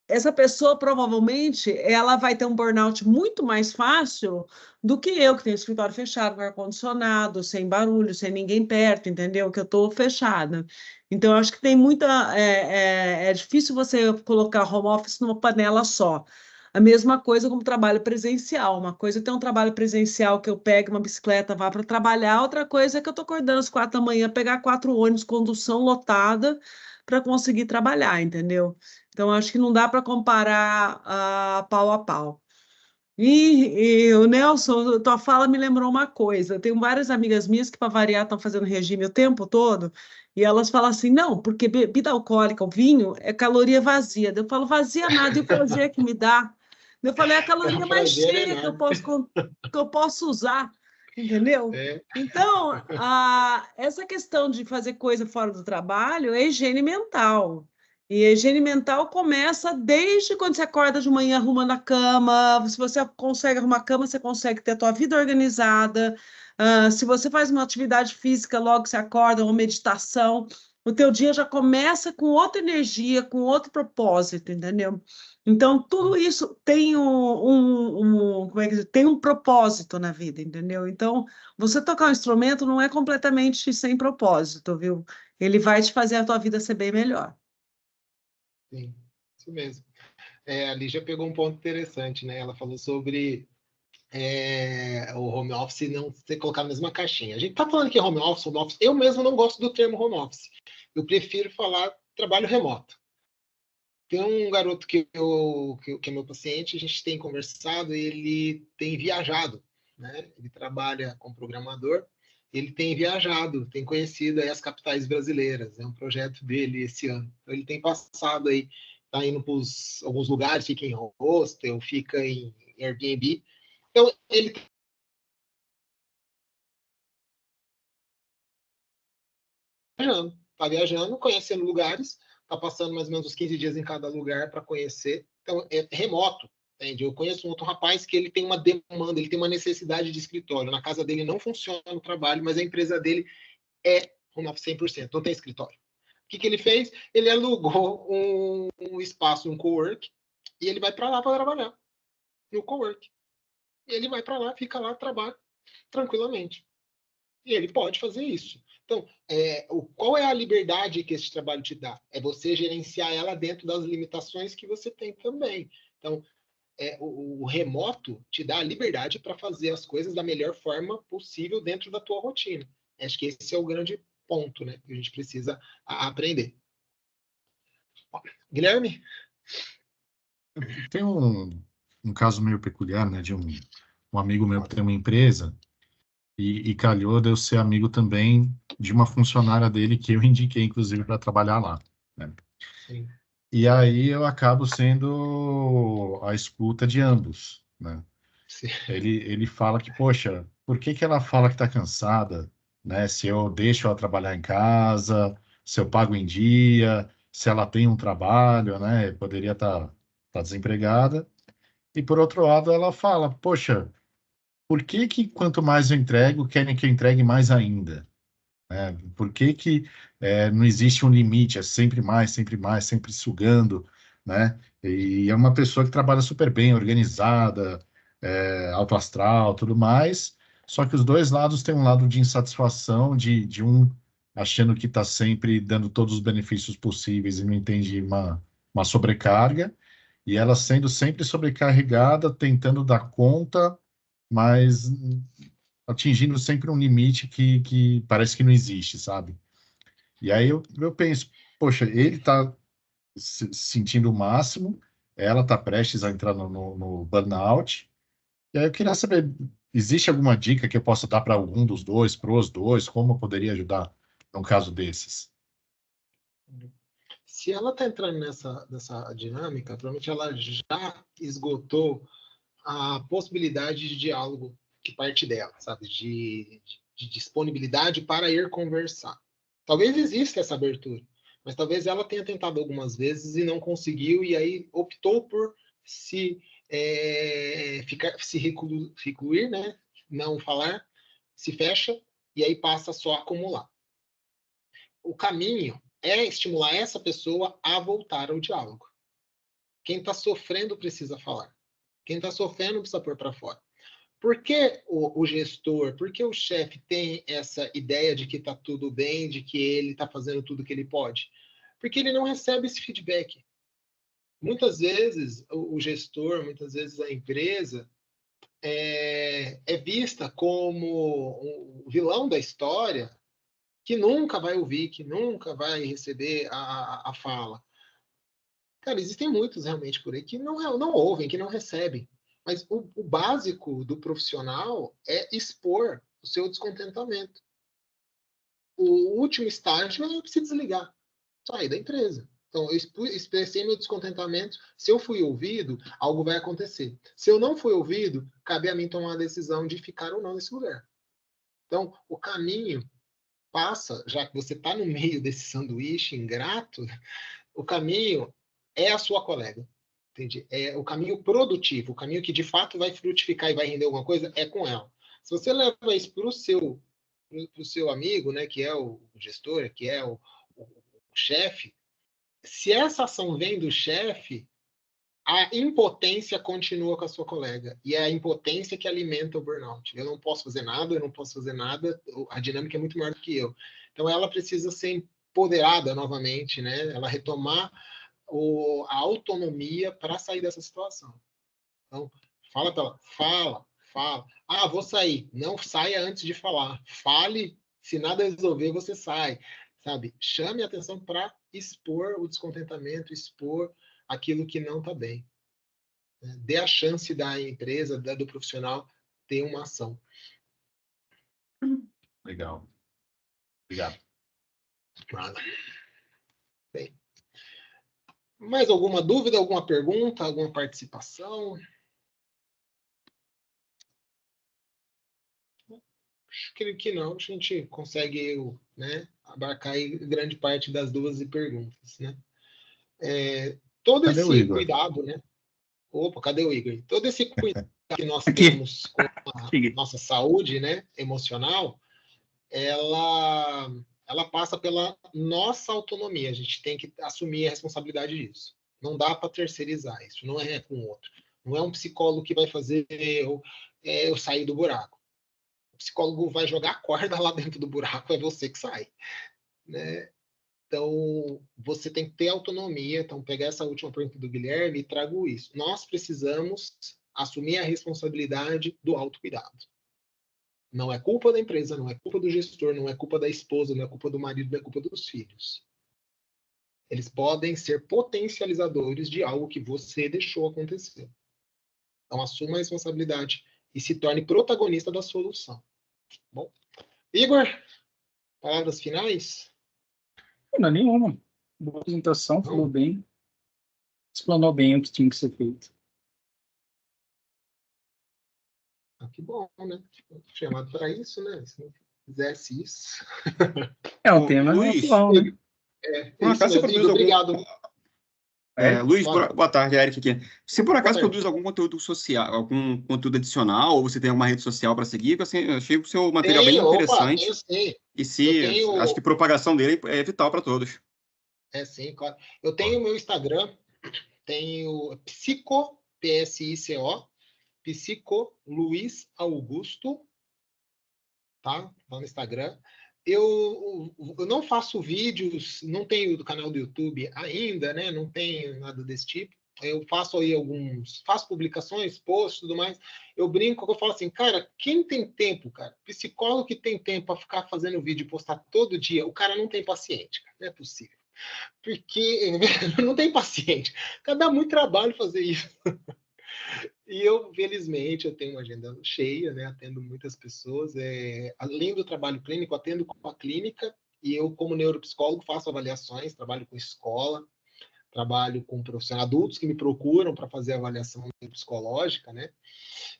essa pessoa provavelmente ela vai ter um burnout muito mais fácil do que eu, que tenho escritório fechado, com ar-condicionado, sem barulho, sem ninguém perto, entendeu? Que eu estou fechada. Então, eu acho que tem muita. É difícil você colocar home office numa panela só. A mesma coisa como trabalho presencial. Uma coisa é ter um trabalho presencial que eu pego uma bicicleta, vá para trabalhar, outra coisa é que eu estou acordando às 4 da manhã, pegar 4 ônibus, condução lotada, para conseguir trabalhar, entendeu? Então, acho que não dá para comparar pau a pau. E o Nelson, tua fala me lembrou uma coisa. Eu tenho várias amigas minhas que, para variar, estão fazendo regime o tempo todo, e elas falam assim: não, porque bebida alcoólica, o vinho, é caloria vazia. Eu falo, vazia nada, e o prazer que me dá. Eu falei, é a caloria mais cheia que eu posso usar, entendeu? Então, essa questão de fazer coisa fora do trabalho é higiene mental. E a higiene mental começa desde quando você acorda de manhã arrumando a cama. Se você consegue arrumar a cama, você consegue ter a tua vida organizada. Se você faz uma atividade física logo que você acorda, uma meditação, o teu dia já começa com outra energia, com outro propósito, entendeu? Então, tudo isso tem tem um propósito na vida, entendeu? Então, você tocar um instrumento não é completamente sem propósito, viu? Ele vai te fazer a tua vida ser bem melhor. Sim, isso mesmo. A Lígia pegou um ponto interessante, né? Ela falou sobre o home office não ser colocado na mesma caixinha. A gente está falando que home office. Eu mesmo não gosto do termo home office. Eu prefiro falar trabalho remoto. Tem um garoto que é meu paciente, a gente tem conversado, ele tem viajado, né? Ele trabalha como programador, ele tem viajado, tem conhecido aí as capitais brasileiras, é um projeto dele esse ano. Então, ele tem passado aí, tá indo para alguns lugares, fica em hostel, fica em Airbnb. Então, ele tá viajando, conhecendo lugares, tá passando mais ou menos uns 15 dias em cada lugar para conhecer. Então, é remoto, entende? Eu conheço um outro rapaz que ele tem uma demanda, ele tem uma necessidade de escritório. Na casa dele não funciona o trabalho, mas a empresa dele é home office 100%, não tem escritório. O que ele fez? Ele alugou um espaço, um cowork, e ele vai para lá para trabalhar, no cowork. E ele vai para lá, fica lá, trabalha tranquilamente. E ele pode fazer isso. Então, qual é a liberdade que esse trabalho te dá? É você gerenciar ela dentro das limitações que você tem também. Então, o remoto te dá a liberdade para fazer as coisas da melhor forma possível dentro da tua rotina. Acho que esse é o grande ponto, né, que a gente precisa aprender. Guilherme? Tem um um caso meio peculiar, né, de um amigo meu que tem uma empresa e calhou de eu ser amigo também de uma funcionária dele que eu indiquei, inclusive, para trabalhar lá, né? Sim. E aí eu acabo sendo a escuta de ambos, né? Sim. Ele fala que, poxa, por que que ela fala que está cansada, né? Se eu deixo ela trabalhar em casa, se eu pago em dia, se ela tem um trabalho, né? Poderia tá desempregada. E por outro lado, ela fala, poxa, por que que quanto mais eu entrego, querem que eu entregue mais ainda? Né? Por que que não existe um limite? É sempre mais, sempre sugando, né? E é uma pessoa que trabalha super bem, organizada, alto astral, tudo mais. Só que os dois lados têm um lado de insatisfação, de um achando que está sempre dando todos os benefícios possíveis e não entende uma sobrecarga, e ela sendo sempre sobrecarregada, tentando dar conta, mas atingindo sempre um limite que parece que não existe, sabe? E aí eu penso, poxa, ele está se sentindo o máximo, ela está prestes a entrar no burnout, e aí eu queria saber, existe alguma dica que eu possa dar para algum dos dois, para os dois, como eu poderia ajudar num caso desses? Se ela está entrando nessa dinâmica, provavelmente ela já esgotou a possibilidade de diálogo que parte dela, sabe? De disponibilidade para ir conversar. Talvez exista essa abertura, mas talvez ela tenha tentado algumas vezes e não conseguiu, e aí optou por se recluir, né? Não falar, se fecha, e aí passa só a acumular. O caminho é estimular essa pessoa a voltar ao diálogo. Quem está sofrendo precisa falar. Quem está sofrendo precisa pôr para fora. Por que o gestor, por que o chefe tem essa ideia de que está tudo bem, de que ele está fazendo tudo que ele pode? Porque ele não recebe esse feedback. Muitas vezes o gestor, muitas vezes a empresa é vista como o vilão da história, que nunca vai ouvir, que nunca vai receber a fala. Cara, existem muitos realmente por aí que não ouvem, que não recebem. Mas o básico do profissional é expor o seu descontentamento. O último estágio é se desligar, sair da empresa. Então, eu expressei meu descontentamento. Se eu fui ouvido, algo vai acontecer. Se eu não fui ouvido, cabe a mim tomar a decisão de ficar ou não nesse lugar. Então, o caminho passa, já que você está no meio desse sanduíche ingrato, o caminho é a sua colega. Entendi? É o caminho produtivo, o caminho que de fato vai frutificar e vai render alguma coisa, é com ela. Se você leva isso para o seu amigo, né, que é o gestor, que é o chefe, se essa ação vem do chefe, a impotência continua com a sua colega. E é a impotência que alimenta o burnout. Eu não posso fazer nada, eu não posso fazer nada, a dinâmica é muito maior do que eu. Então ela precisa ser empoderada novamente, né? Ela retomar a autonomia para sair dessa situação. Então, fala para ela, fala. Ah, vou sair. Não saia antes de falar. Fale, se nada resolver, você sai. Sabe? Chame a atenção para expor o descontentamento, expor aquilo que não está bem. Dê a chance da empresa, do profissional, ter uma ação. Legal. Obrigado. Nada. Bem. Mais alguma dúvida, alguma pergunta, alguma participação? Acho que não, a gente consegue, né, abarcar aí grande parte das dúvidas e perguntas, né? Todo Cadê o esse Igor? cuidado, né? Opa, cadê o Igor? Todo esse cuidado que nós Aqui. temos com a nossa saúde, né, emocional, ela passa pela nossa autonomia. A gente tem que assumir a responsabilidade disso. Não dá para terceirizar isso, não é com o outro. Não é um psicólogo que vai fazer eu sair do buraco. O psicólogo vai jogar a corda lá dentro do buraco, é você que sai, né? Então, você tem que ter autonomia. Então, pegar essa última pergunta do Guilherme e trago isso. Nós precisamos assumir a responsabilidade do autocuidado. Não é culpa da empresa, não é culpa do gestor, não é culpa da esposa, não é culpa do marido, não é culpa dos filhos. Eles podem ser potencializadores de algo que você deixou acontecer. Então, assuma a responsabilidade e se torne protagonista da solução. Bom, Igor, palavras finais? Não, nenhuma. Boa apresentação, falou bem. Explanou bem o que tinha que ser feito. Que bom, né? Chamado para isso, né? Se não fizesse isso. É um tema Luiz, atual, né? Por acaso você produz obrigado. Luiz, Claro. boa tarde, Eric aqui. Você por acaso tarde. produz algum conteúdo social, algum conteúdo adicional, ou você tem alguma rede social para seguir? Porque, assim, eu achei o seu material bem interessante. Tenho, sim. E acho que propagação dele é vital para todos. Sim, claro. Eu tenho o meu Instagram, tenho Psico, Psico, Psico Luiz Augusto, tá? Lá no Instagram. Eu não faço vídeos, não tenho do canal do YouTube ainda, né? Não tenho nada desse tipo. Eu faço aí faço publicações, posts, tudo mais. Eu brinco, eu falo assim, cara, quem tem tempo, cara? Psicólogo que tem tempo para ficar fazendo vídeo e postar todo dia, o cara não tem paciente, cara. Não é possível. Porque não tem paciente. Cara, dá muito trabalho fazer isso. E eu, felizmente, eu tenho uma agenda cheia, né? Atendo muitas pessoas. Além do trabalho clínico, atendo com a clínica e eu, como neuropsicólogo, faço avaliações, trabalho com escola, trabalho com profissionais adultos que me procuram para fazer avaliação psicológica, né?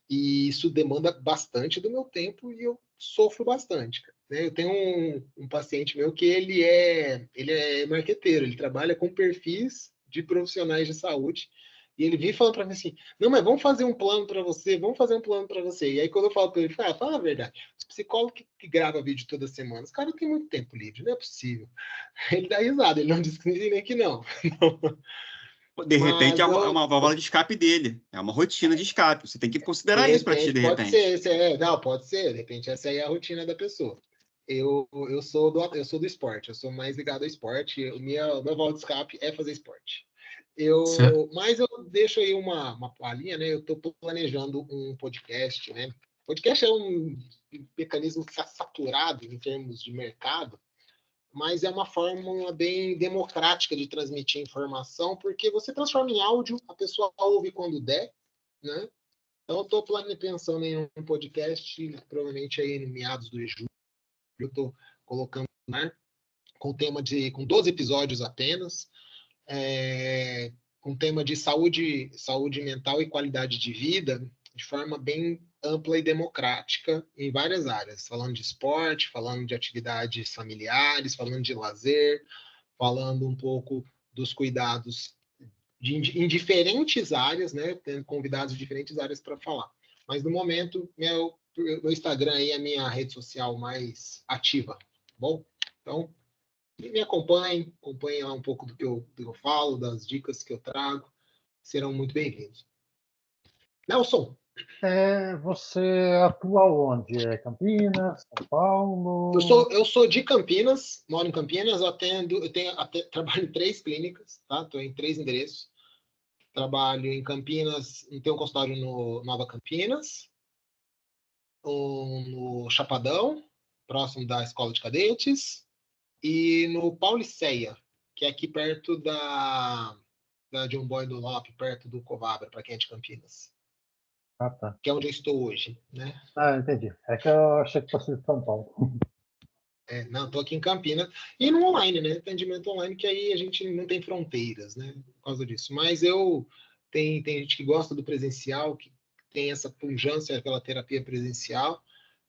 E isso demanda bastante do meu tempo e eu sofro bastante, cara. Eu tenho um paciente meu que ele é marqueteiro, ele trabalha com perfis de profissionais de saúde e ele vem falando para mim assim, não, mas vamos fazer um plano para você, vamos fazer um plano para você. E aí quando eu falo para ele, fala a verdade, os psicólogos que grava vídeo toda semana, os caras têm muito tempo livre, não é possível. Ele dá risada, ele não diz nem que não. De repente é uma válvula de escape dele, é uma rotina de escape. Você tem que considerar isso para ti, de repente. Pode ser, não, pode ser, de repente essa aí é a rotina da pessoa. Eu sou do esporte, eu sou mais ligado ao esporte, meu válvula de escape é fazer esporte. Mas eu deixo aí uma palhinha, né? Eu estou planejando um podcast, né? Podcast é um mecanismo que está saturado em termos de mercado, mas é uma fórmula bem democrática de transmitir informação, porque você transforma em áudio, a pessoa ouve quando der, né? Então, eu estou pensando em um podcast, provavelmente aí no meados do julho, eu estou colocando, né, com 12 episódios apenas, com tema de saúde mental e qualidade de vida, de forma bem ampla e democrática em várias áreas, falando de esporte, falando de atividades familiares, falando de lazer, falando um pouco dos cuidados em diferentes áreas, né, tendo convidados de diferentes áreas para falar. Mas no momento, meu Instagram aí é a minha rede social mais ativa, tá bom? Então, me acompanhem lá um pouco do que eu falo, das dicas que eu trago, serão muito bem-vindos. Nelson. Você atua onde? É Campinas, São Paulo? Eu sou de Campinas, moro em Campinas, trabalho em 3 clínicas, tá? Estou em 3 endereços. Trabalho em Campinas, tenho um consultório no Nova Campinas, no Chapadão, próximo da Escola de Cadetes, e no Pauliceia, que é aqui perto da John Boy do Lop, perto do Covabra, para quem é de Campinas. Ah, tá. Que é onde eu estou hoje, né? Entendi. É que eu achei que fosse de São Paulo. Não, estou aqui em Campinas. E no online, né? Atendimento online, que aí a gente não tem fronteiras, né? Por causa disso. Mas tem gente que gosta do presencial, que tem essa pujança pela terapia presencial.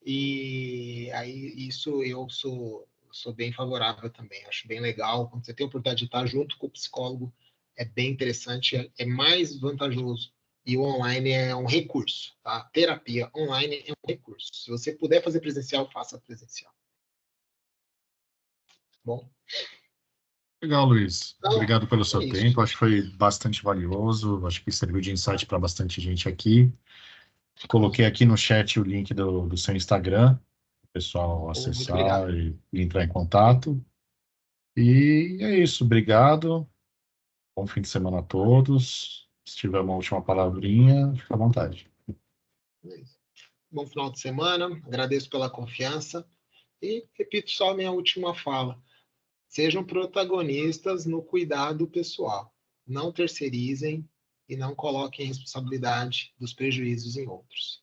E aí isso eu sou bem favorável também. Acho bem legal. Quando você tem a oportunidade de estar junto com o psicólogo, é bem interessante, é mais vantajoso. E o online é um recurso, tá? Terapia online é um recurso. Se você puder fazer presencial, faça presencial. Bom. Legal, Luiz. Obrigado pelo seu isso. tempo. Acho que foi bastante valioso. Acho que serviu de insight para bastante gente aqui. Coloquei aqui no chat o link do seu Instagram, o pessoal acessar e entrar em contato. E é isso. Obrigado. Bom fim de semana a todos. Se tiver uma última palavrinha, fica à vontade. Bom final de semana. Agradeço pela confiança. E repito só a minha última fala. Sejam protagonistas no cuidado pessoal. Não terceirizem, e não coloquem a responsabilidade dos prejuízos em outros.